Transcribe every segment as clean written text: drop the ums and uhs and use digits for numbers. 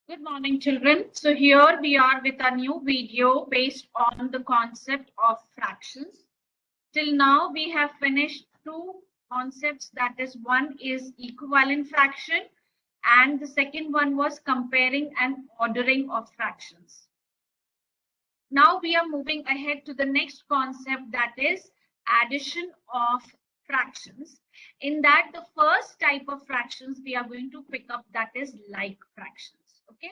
Good morning, children. So here we are with a new video based on the concept of fractions. Till now, we have finished two concepts. That is, one is equivalent fraction, and the second one was comparing and ordering of fractions. Now we are moving ahead to the next concept, that is addition of fractions. In that, the first type of fractions we are going to pick up, that is like fractions. Okay,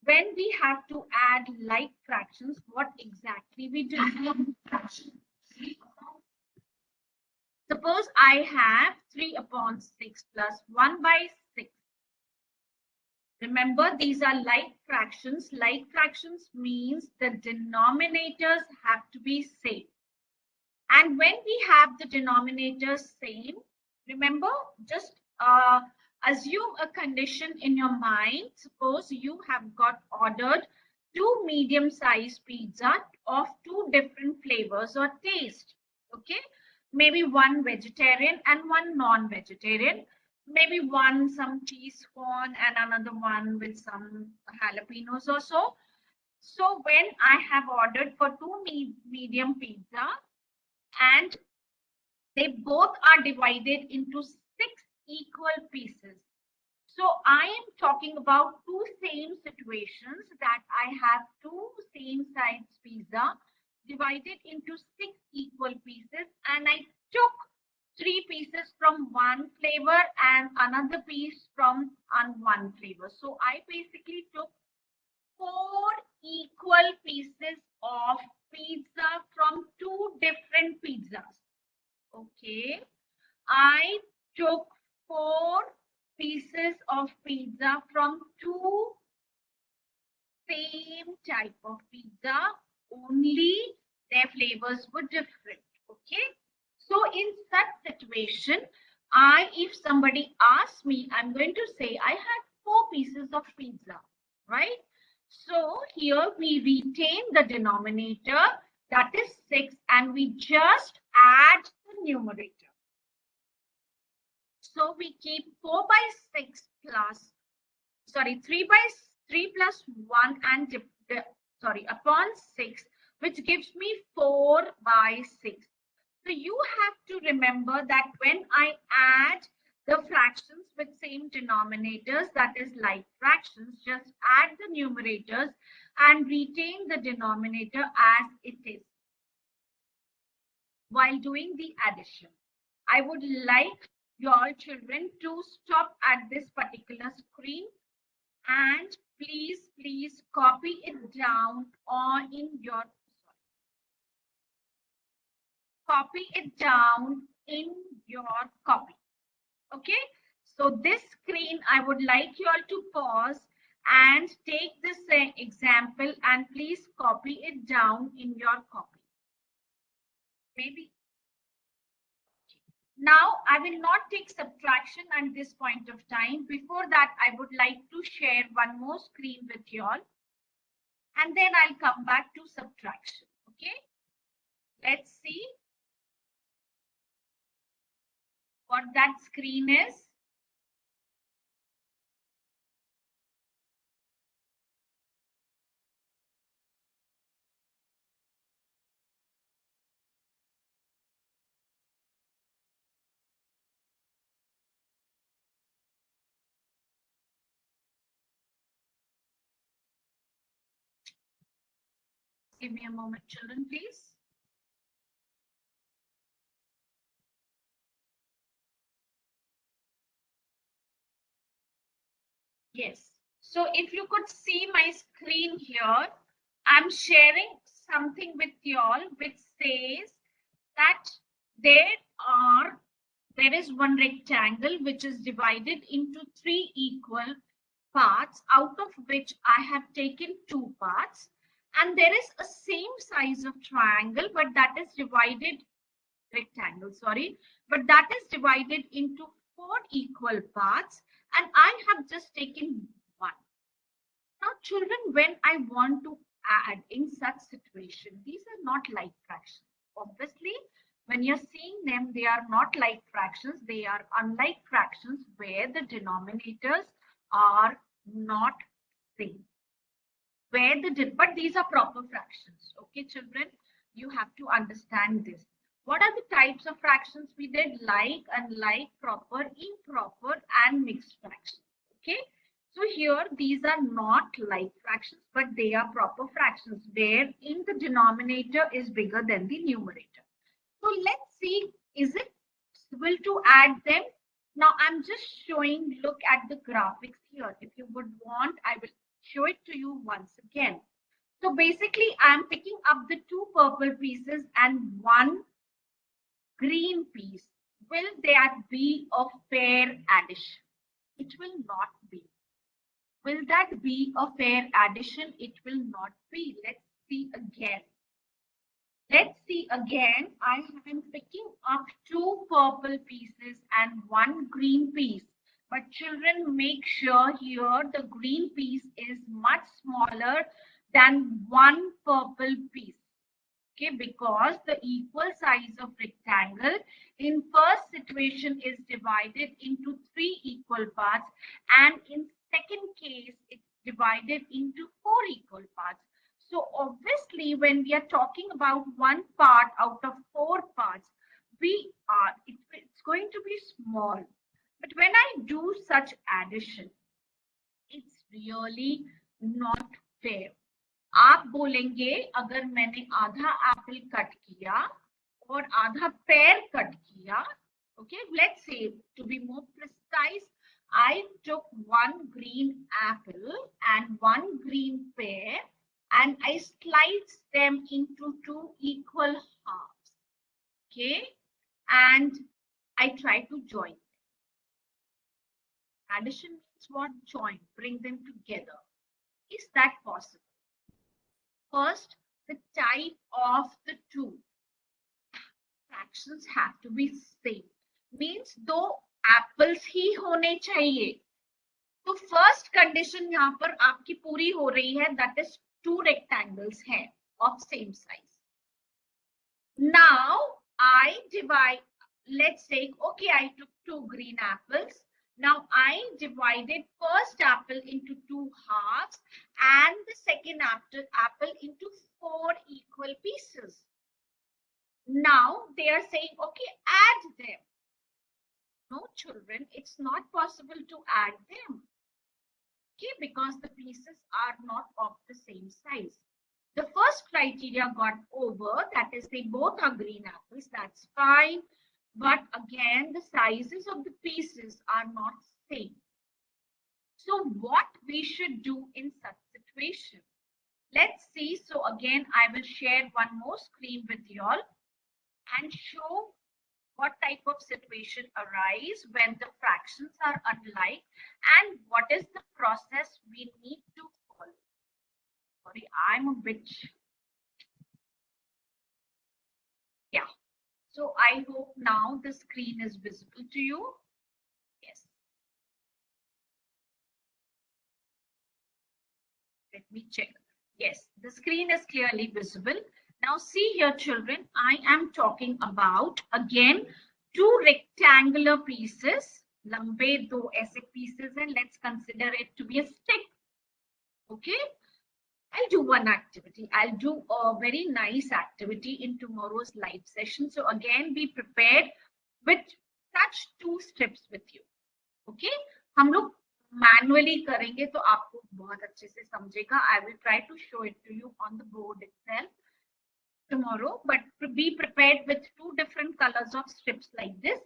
when we have to add like fractions, what exactly we do? Suppose I have 3 upon 6 plus 1 by 6. Remember, these are like fractions. Like fractions means the denominators have to be same. And when we have the denominators same, remember, just assume a condition in your mind. Suppose you have got ordered 2 medium-sized pizza of 2 different flavors or taste. Okay, maybe one vegetarian and one non-vegetarian. Maybe one some cheese corn and another one with some jalapenos or so. So when I have ordered for 2 medium pizza, and they both are divided into 6 equal pieces. So I am talking about two same situations, that I have 2 same size pizza divided into 6 equal pieces, and I took 3 pieces from one flavor and another piece from one flavor. So I basically took 4 equal pieces of pizza from 2 different pizzas. Okay, I took 4 pieces of pizza from 2 same type of pizza, only their flavors were different. Okay, so in such situation, if somebody asks me, I'm going to say I had 4 pieces of pizza, right? So here we retain the denominator, that is 6, and we just add the numerator. So we keep 4 by 6 plus, 3 by 3 plus 1 and upon 6, which gives me 4 by 6. So you have to remember that when I add the fractions with same denominators, that is like fractions, just add the numerators and retain the denominator as it is while doing the addition. I would like your children to stop at this particular screen and please copy it down in your copy. Okay, so this screen I would like you all to pause and take this example and please copy it down in your copy. Maybe now I will not take subtraction at this point of time. Before that, I would like to share one more screen with you all, and then I'll come back to subtraction. Okay, let's see what that screen is. Give me a moment, children, please. Yes. So if you could see my screen here, I'm sharing something with you all which says that there is one rectangle which is divided into 3 equal parts, out of which I have taken 2 parts, and there is a same size of triangle, but that is divided but that is divided into 4 equal parts, and I have just taken 1. Now, children, when I want to add in such situation, these are not like fractions. Obviously, when you're seeing them, they are not like fractions. They are unlike fractions where the denominators are not same. But these are proper fractions. Okay, children, you have to understand this. What are the types of fractions we did? Like, unlike, proper, improper, and mixed fractions. Okay, so here these are not like fractions, but they are proper fractions wherein the denominator is bigger than the numerator. So let's see, is it possible to add them? Now I'm just showing, look at the graphics here. If you would want, I will show it to you once again. So basically, I'm picking up the two purple pieces and one green piece. Will that be a fair addition? It will not be. Will that be a fair addition? It will not be. Let's see again. Let's see again. I am picking up two purple pieces and one green piece. But children, make sure here the green piece is much smaller than one purple piece. Okay, because the equal size of rectangle in first situation is divided into 3 equal parts, and in second case it's divided into 4 equal parts. So obviously when we are talking about one part out of 4 parts, it's going to be small. But when I do such addition, it's really not fair. आप बोलेंगे अगर मैंने आधा Apple cut किया और आधा pair cut किया, okay, let's say to be more precise, I took one green apple and one green pear and I sliced them into 2 equal halves, okay, and I try to join them. Addition means what? Join, bring them together. Is that possible? First, the type of the two fractions have to be same. Means दो apples ही होने चाहिए. तो first condition यहाँ पर आपकी पूरी हो रही है, that is 2 rectangles हैं of same size. Now I divide. Let's say, okay, I took 2 green apples. Now I divided first apple into 2 halves and the second apple into 4 equal pieces. Now they are saying, okay, add them. No, children, it's not possible to add them. Okay, because the pieces are not of the same size. The first criteria got over, that is they both are green apples, that's fine. But again, the sizes of the pieces are not same. So what we should do in such situation? Let's see. So again, I will share one more screen with you all and show what type of situation arise when the fractions are unlike and what is the process we need to follow. Sorry, I'm a bit. Yeah. So I hope now the screen is visible to you. Yes. Let me check. Yes, the screen is clearly visible. Now see here, children, I am talking about again 2 rectangular pieces. Lambe do aise pieces, and let's consider it to be a stick. Okay. I'll do one activity. I'll do a very nice activity in tomorrow's live session. So again, be prepared with such 2 strips with you. Okay? हम लोग manually करेंगे तो आपको बहुत अच्छे से समझेगा. I will try to show it to you on the board itself tomorrow. But be prepared with 2 different colors of strips like this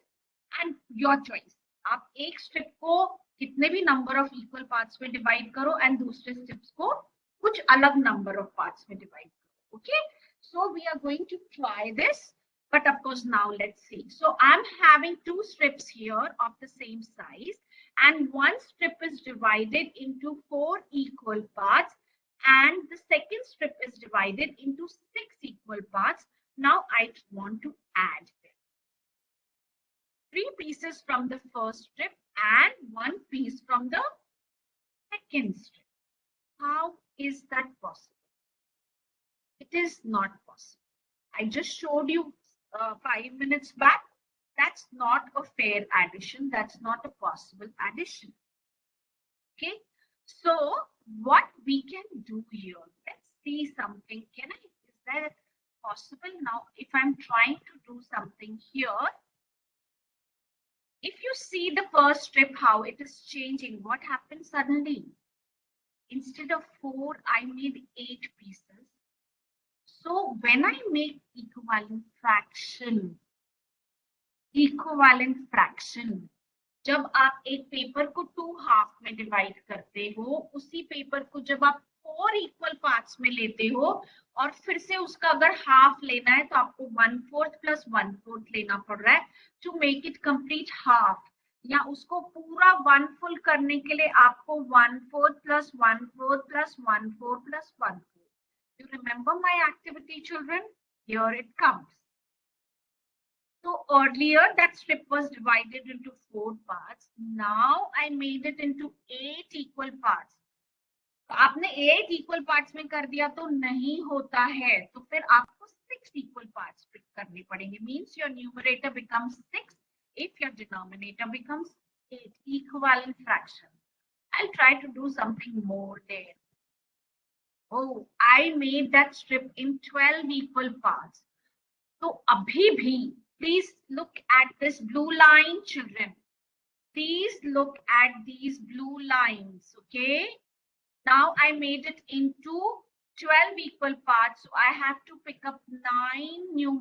and your choice. आप एक strip को कितने भी number of equal parts में divide करो and दूसरे strips को कुछ अलग number of parts में divide करो. Okay, so we are going to try this, but of course now let's see. So I'm having 2 strips here of the same size and one strip is divided into 4 equal parts and the second strip is divided into 6 equal parts. Now I want to add them. 3 pieces from the first strip and 1 piece from the second strip. How is that possible? It is not possible. I just showed you 5 minutes back. That's not a fair addition. That's not a possible addition. Okay. So what we can do here, let's see something. Is that possible now? If I'm trying to do something here, if you see the first strip, how it is changing, what happened suddenly? Instead of 4, I made 8 pieces. So when I make equivalent fraction, जब आप एक paper को 2 half में divide करते हो, उसी paper को जब आप 4 इक्वल पार्ट्स में लेते हो और फिर से उसका अगर हाफ लेना है तो आपको 1/4 प्लस 1/4 लेना पड़ रहा है to make it complete half, या उसको पूरा 1 फुल करने के लिए आपको 1/4 plus 1/4 plus 1/4 plus 1/4. You remember my activity, children? Here it comes. So earlier that strip was divided into 4 parts. Now I made it into 8 equal parts. तो आपने 8 equal parts में कर दिया तो नहीं होता है, तो फिर आपको 6 equal parts pick करने पड़ेंगे. Means your numerator becomes 6 if your denominator becomes 8. Equivalent fraction. I'll try to do something more there. Oh, I made that strip in 12 equal parts. तो अभी भी please look at this blue line, children. Please look at these blue lines, okay? Now I made it into 12 equal parts, so I have to pick up 9 new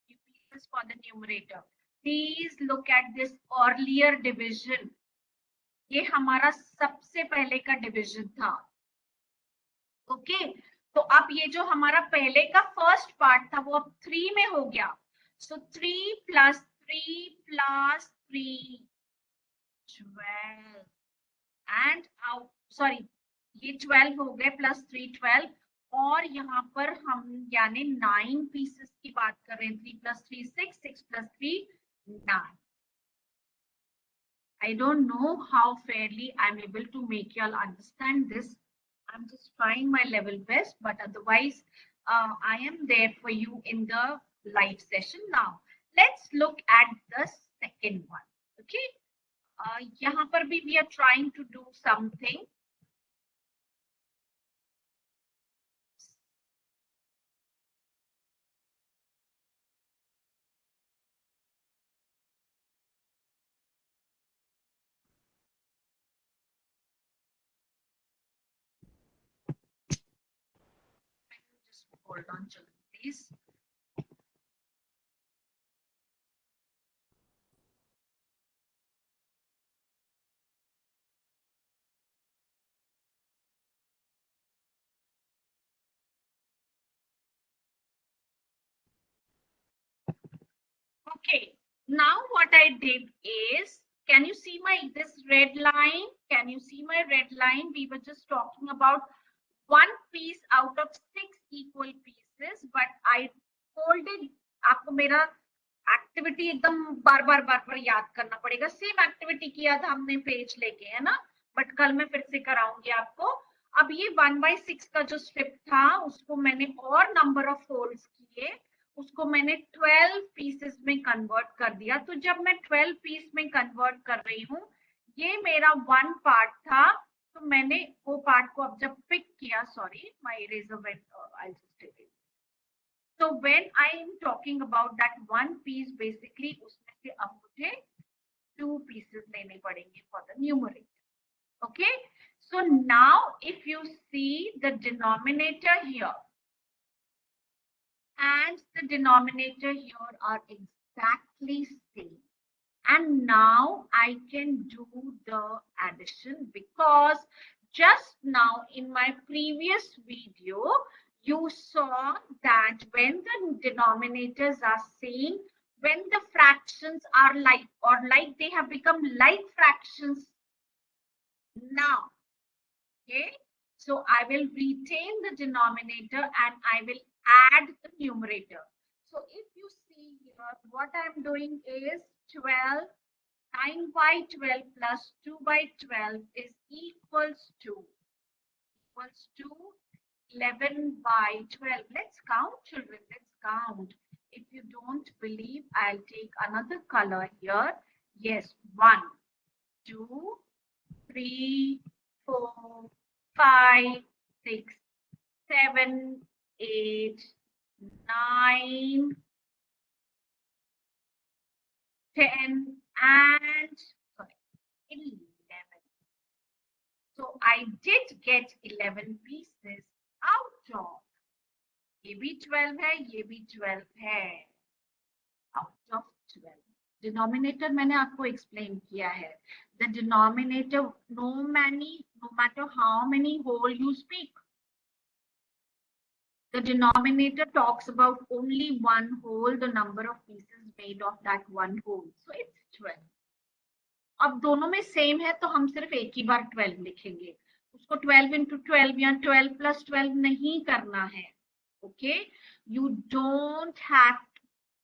pieces for the numerator. Please look at this earlier division. ये हमारा सबसे पहले का division था. Okay, तो अब ये जो हमारा पहले का फर्स्ट पार्ट था वो अब 3 में हो गया. सो 3 प्लस 3 प्लस 3 12 एंड सॉरी ये 12 हो गए प्लस 3 12, और यहाँ पर हम यानी 9 पीसेस की बात कर रहे हैं. 3 plus 3 6, 6 plus 3 9. I don't know how fairly I'm able to make you all understand this. I'm just trying my level best, but otherwise I am there for you in the live session. Now let's look at the second one. Okay, यहाँ पर भी we are trying to do something. Just hold on, children, please. Okay, now what I did is, can you see my this red line? Can you see my red line? We were just talking about 1 piece out of 6 equal pieces, but I folded. आपको मेरा activity एकदम बार बार याद करना पड़ेगा. Same activity किया था हमने page लेके, है ना, बट कल मैं फिर से कराऊंगी आपको. अब ये 1/6 का जो स्ट्रिप था उसको मैंने और नंबर ऑफ फोल्ड्स किए, उसको मैंने 12 पीसेस में कन्वर्ट कर दिया. तो जब मैं 12 पीस में कन्वर्ट कर रही हूँ, ये मेरा 1 पार्ट था, तो मैंने वो पार्ट को अब जब पिक किया, sorry my eraser went, I just take it. So when I am talking about that 1 piece, basically उसमें से अब मुझे 2 pieces लेने पड़ेंगे for the numerator. Okay, so now if you see the denominator here and the denominator here are exactly same, and now I can do the addition, because just now in my previous video you saw that when the denominators are same, when the fractions are like, or like they have become like fractions now. Okay, so I will retain the denominator and I will add the numerator. So if you see here, what I'm doing is 12, 9/12 plus 2/12 is equals to 11/12. Let's count, children. Let's count. If you don't believe, I'll take another color here. Yes, 1, 2, 3, 4, 5, 6, 7, 8, 9, 10, and sorry, 11. So I did get 11 pieces out of, ये भी 12 है, ये भी 12 है, out of 12. Denominator मैंने आपको explain किया है. The denominator, no matter how many whole you speak, the denominator talks about only one whole, the number of pieces made of that one whole. So it's 12. अब दोनों में same है तो हम सिर्फ एक ही बार 12 लिखेंगे, उसको 12 into 12 या 12 plus 12 नहीं करना है. Okay, you don't have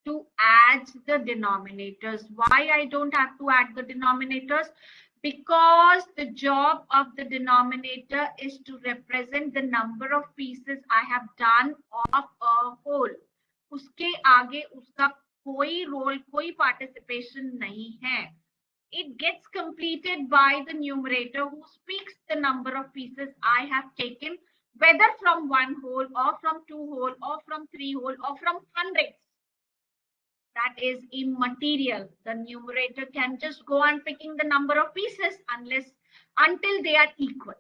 to add the denominators. Why I don't have to add the denominators? Because the job of the denominator is to represent the number of pieces I have done of a whole. उसके आगे उसका कोई role, कोई participation नहीं है. It gets completed by the numerator who speaks the number of pieces I have taken, whether from one whole or from two whole or from three whole or from hundreds. That is immaterial. The numerator can just go on picking the number of pieces until they are equal.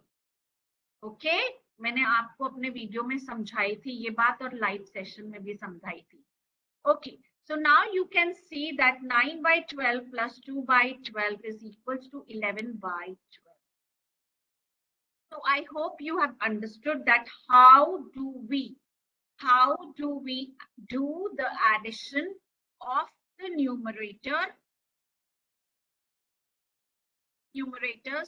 Okay? मैंने आपको अपने video में समझाई थी ये बात और live session में भी समझाई थी. Okay. So now you can see that 9 by 12 plus 2 by 12 is equals to 11 by 12. So I hope you have understood that how do we do the addition of the numerators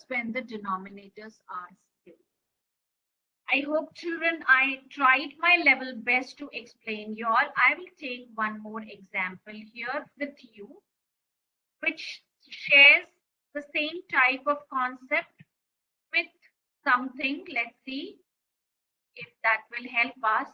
when the denominators are still. I hope, children, I tried my level best to explain you all. I will take one more example here with you, which shares the same type of concept with something. Let's see if that will help us.